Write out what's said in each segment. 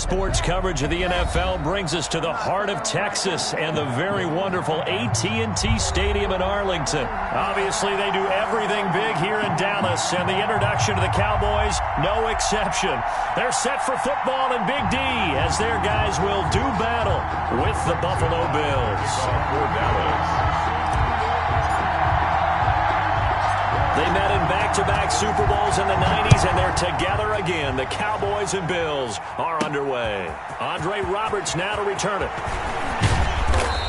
sports coverage of the NFL brings us to the heart of Texas and the very wonderful AT&T Stadium in Arlington. Obviously, they do everything big here in Dallas, and the introduction to the Cowboys, no exception. They're set for football in Big D as their guys will do battle with the Buffalo Bills. They met in back-to-back Super Bowls in the 90s, and they're together again. The Cowboys and Bills are underway. Andre Roberts now to return it.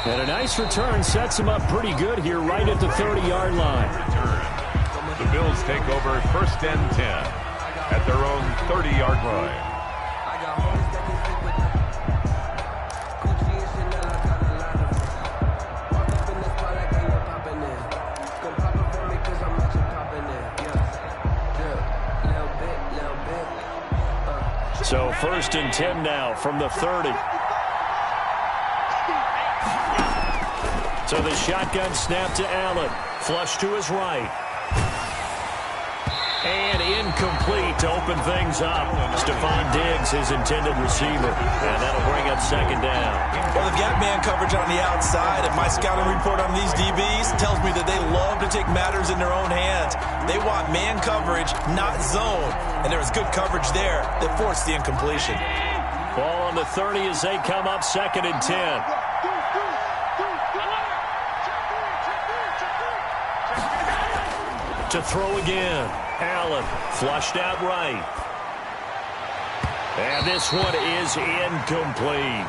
And a nice return sets him up pretty good here right at the 30-yard line. The Bills take over 1st and 10 at their own 30-yard line. So 1st and 10 now from the 30. So the shotgun snap to Allen. Flush to his right. And incomplete to open things up. Stephon Diggs, his intended receiver. And that'll bring up 2nd down. Well, they've got man coverage on the outside, and my scouting report on these DBs tells me that they love to take matters in their own hands. They want man coverage, not zone. And there was good coverage there that forced the incompletion. Ball on the 30 as they come up 2nd and 10. To throw again. Allen flushed out right. And this one is incomplete.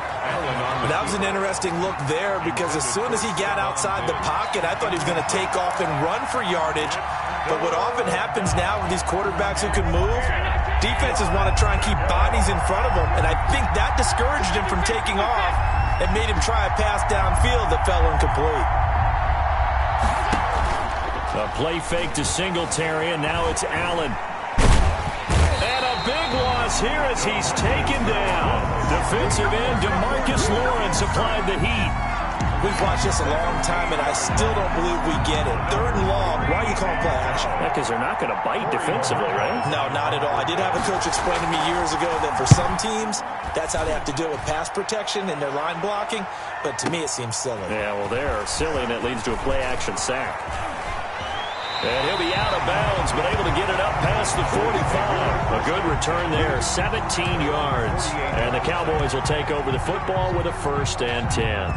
That was an interesting look there because as soon as he got outside the pocket, I thought he was going to take off and run for yardage. But what often happens now with these quarterbacks who can move, defenses want to try and keep bodies in front of them. And I think that discouraged him from taking off and made him try a pass downfield that fell incomplete. A play fake to Singletary, and now it's Allen. And a big loss here as he's taken down. Defensive end DeMarcus Lawrence applied the heat. We've watched this a long time, and I still don't believe we get it. 3rd and long, why are you calling play action? Yeah, because they're not going to bite defensively, right? No, not at all. I did have a coach explain to me years ago that for some teams, that's how they have to deal with pass protection and their line blocking. But to me, it seems silly. Yeah, well, they're silly, and it leads to a play-action sack. And he'll be out of bounds, but able to get it up past the 45. A good return there, 17 yards. And the Cowboys will take over the football with a 1st and 10.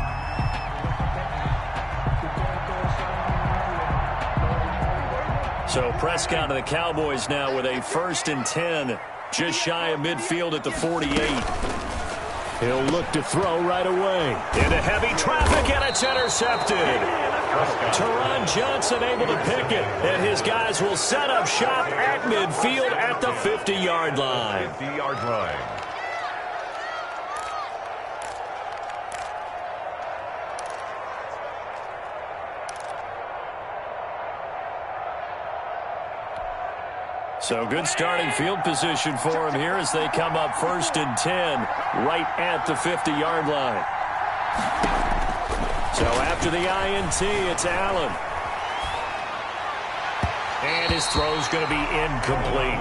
So Prescott of the Cowboys now with a 1st and 10, just shy of midfield at the 48. He'll look to throw right away. Into heavy traffic, and it's intercepted. Teron Johnson able to pick it, and his guys will set up shop at midfield at the 50-yard line. 50-yard line. So good starting field position for him here as they come up 1st and 10 right at the 50-yard line. So after the INT, it's Allen. And his throw's going to be incomplete.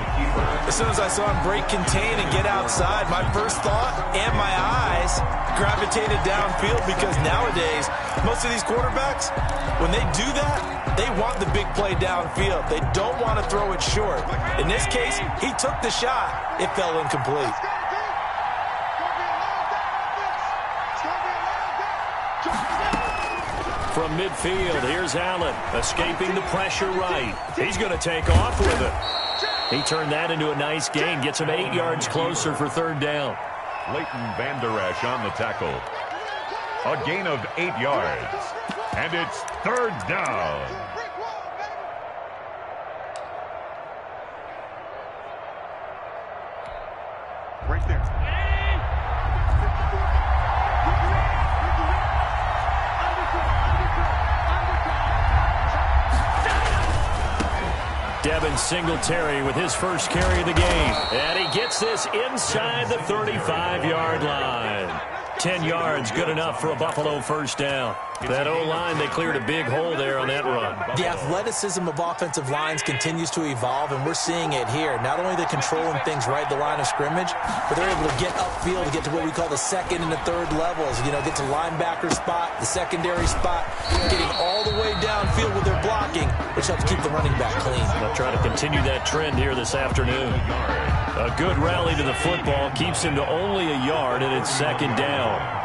As soon as I saw him break contain and get outside, my first thought and my eyes gravitated downfield because nowadays, most of these quarterbacks, when they do that, they want the big play downfield. They don't want to throw it short. In this case, he took the shot. It fell incomplete. From midfield, here's Allen, escaping the pressure right. He's going to take off with it. He turned that into a nice gain, gets him 8 yards closer for 3rd down. Leighton Vander Esch on the tackle. A gain of 8 yards. And it's 3rd down. Right there. Devin Singletary with his first carry of the game. And he gets this inside the 35-yard line. 10 yards, good enough for a Buffalo first down. That O-line, they cleared a big hole there on that run. The athleticism of offensive lines continues to evolve, and we're seeing it here. Not only are they controlling things right at the line of scrimmage, but they're able to get upfield to get to what we call the second and the third levels. You know, get to linebacker spot, the secondary spot, getting all the way downfield with their blocking, which helps keep the running back clean. They'll try to continue that trend here this afternoon. A good rally to the football keeps him to only a yard, and it's second down.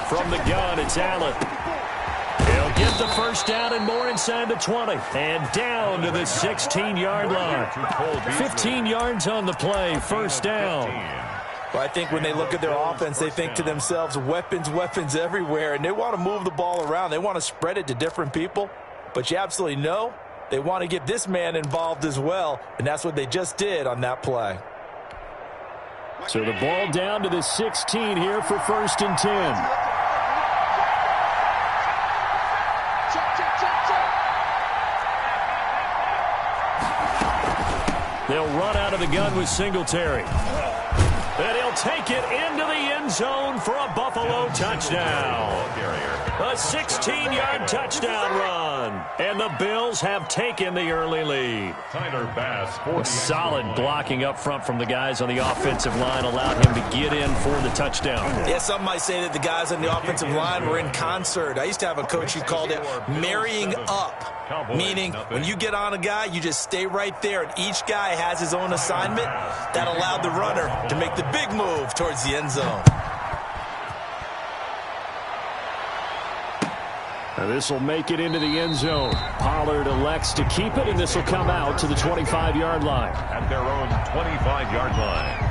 From the gun, it's Allen. He'll get the first down and more inside the 20. And down to the 16-yard line. 15 yards on the play, first down. Well, I think when they look at their offense, they think to themselves, weapons, weapons everywhere, and they want to move the ball around. They want to spread it to different people. But you absolutely know they want to get this man involved as well, and that's what they just did on that play. So the ball down to the 16 here for first and 10. They'll run out of the gun with Singletary. And he'll take it into the end zone for a Buffalo touchdown. A 16-yard touchdown run. And the Bills have taken the early lead. Tyler Bass, solid blocking up front from the guys on the offensive line allowed him to get in for the touchdown. Yeah, some might say that the guys on the offensive line were in concert. I used to have a coach who called it marrying up. Meaning, when you get on a guy, you just stay right there, and each guy has his own assignment. That allowed the runner to make the big move towards the end zone. This will make it into the end zone. Pollard elects to keep it, and this will come out to the 25-yard line. At their own 25-yard line.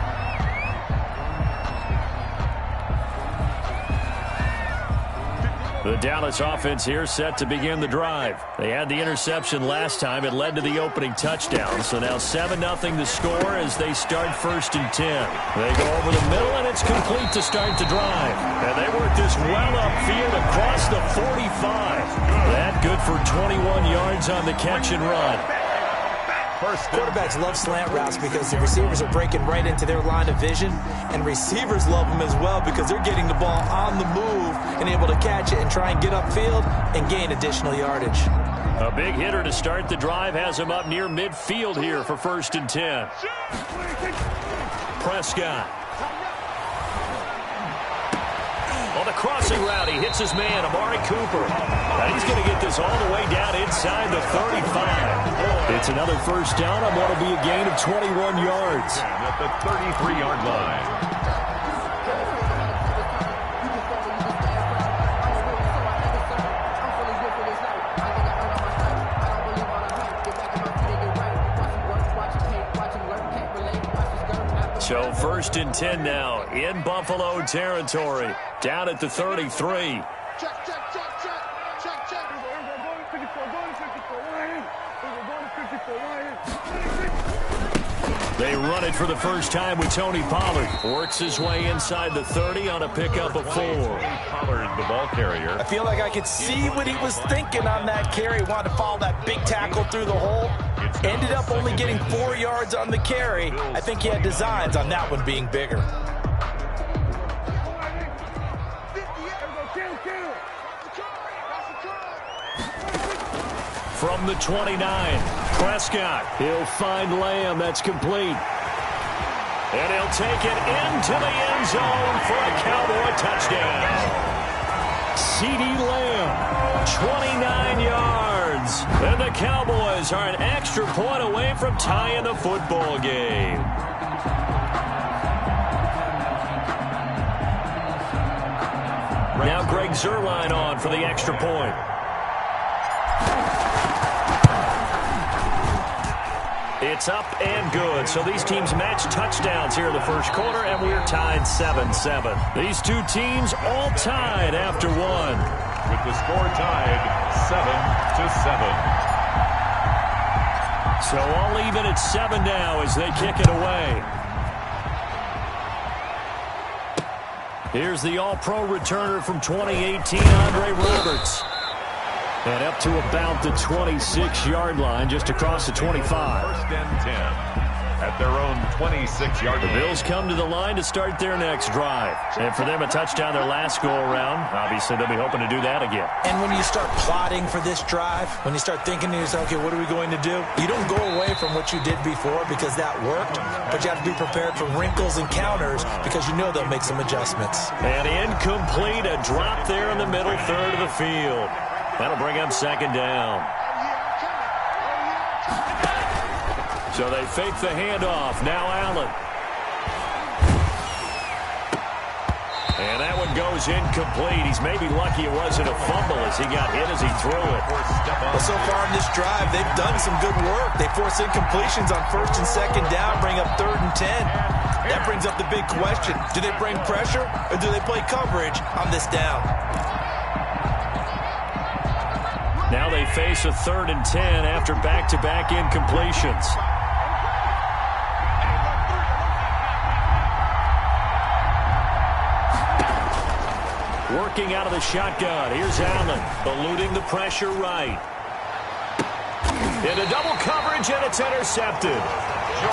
The Dallas offense here set to begin the drive. They had the interception last time. It led to the opening touchdown. So now 7-0 the score as they start first and 10. They go over the middle, and it's complete to start the drive. And they work this well upfield across the 45. That good for 21 yards on the catch and run. Quarterbacks love slant routes because the receivers are breaking right into their line of vision, and receivers love them as well because they're getting the ball on the move and able to catch it and try and get upfield and gain additional yardage. A big hitter to start the drive has him up near midfield here for first and 10. Prescott. On the crossing route, he hits his man, Amari Cooper. And he's going to get this all the way down inside the 35. It's another first down on what will be a gain of 21 yards. At the 33-yard line. So first and 10 now in Buffalo territory. Down at the 33. They run it for the first time with Tony Pollard. Works his way inside the 30 on a pickup of 4. Pollard, the ball carrier. I feel like I could see what he was thinking on that carry. Wanted to follow that big tackle through the hole. Ended up only getting 4 yards on the carry. I think he had designs on that one being bigger. From the 29, Prescott. He'll find Lamb. That's complete. And he'll take it into the end zone for a Cowboy touchdown. CeeDee Lamb, 29 yards. And the Cowboys are an extra point away from tying the football game. Now Greg Zuerlein on for the extra point. It's up and good. So these teams match touchdowns here in the first quarter, and we're tied 7-7. These two teams all tied after one. With the score tied 7-7. So all even at 7 now as they kick it away. Here's the All-Pro returner from 2018, Andre Roberts. And up to about the 26-yard line, just across the 25. First and 10 at their own 26-yard line. The Bills come to the line to start their next drive. And for them, a touchdown their last go-around. Obviously, they'll be hoping to do that again. And when you start plotting for this drive, when you start thinking to yourself, okay, what are we going to do? You don't go away from what you did before because that worked, but you have to be prepared for wrinkles and counters because you know they'll make some adjustments. And incomplete, a drop there in the middle third of the field. That'll bring up second down. So they fake the handoff. Now Allen. And that one goes incomplete. He's maybe lucky it wasn't a fumble as he got hit as he threw it. Well, so far in this drive, they've done some good work. They force incompletions on first and second down, bring up third and 10. That brings up the big question. Do they bring pressure or do they play coverage on this down? Now they face a third and 10 after back-to-back incompletions. Working out of the shotgun. Here's Allen, eluding the pressure right. Into double coverage, and it's intercepted.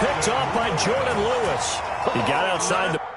Picked off by Jordan Lewis. He got outside the...